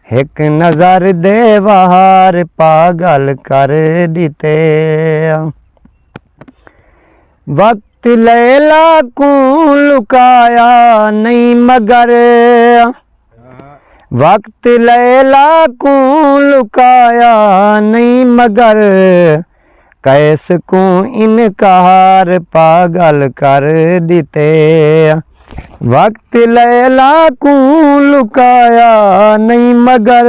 एक नजर दे वार पागल कर दिते। वक्त लैला को लुकाया नहीं मगर, वक्त लैला को लुकाया नहीं मगर, कैस को इनकार पागल कर दिते। वक्त लैला को लुकाया नहीं मगर,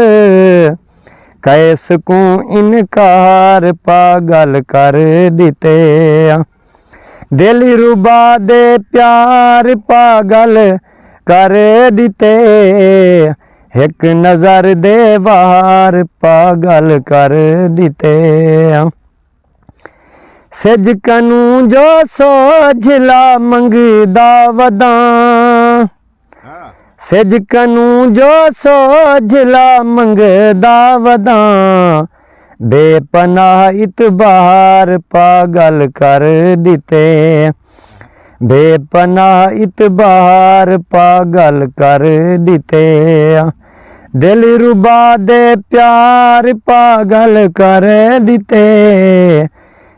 कैस को इनकार पागल कर दिते। दिल रुबा दे प्यार पागल कर दिते। एक नजर दे वार पागल कर दिते। सज कनू जो सोझला मंगदा वदा, सज कनू जो सोझला मंगदा वदा, बेपनाह इतबार पागल कर दिते। बेपनाह इतबार पागल कर दिते। दिल रुबा दे प्यार पागल कर दिते।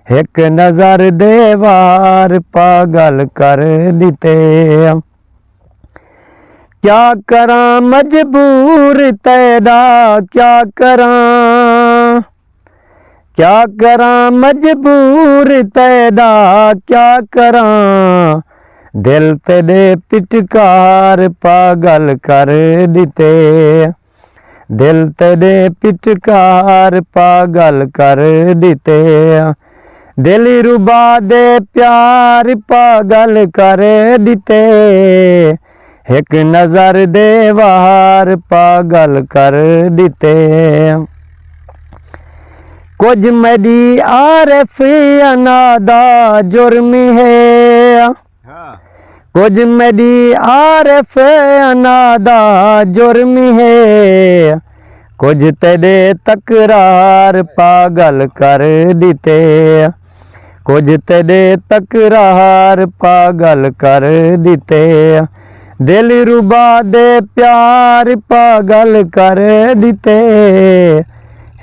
एक नजर दे वार पागल कर दिते। क्या करा मजबूर तैदा क्या करा, क्या करा मजबूर तैदा क्या करा, दिल तेरे पिटकार पागल कर दिते। दिल तेरे पिटकार पागल कर दिते। दिल रुबा दे प्यार पागल कर दिते। एक नजर दे वार पागल कर दिते। कुछ मेरी आरफ अनादा जुर्म है, कुछ मेरी आरफ अनादा जुर्म है, कुछ तेरे तकरार पागल कर दिते। कुछ तेरे तकरार पागल कर दिते। दिल रुबा दे प्यार पागल कर दिते।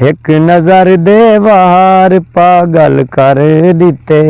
एक नजर दे वार पागल कर दिते।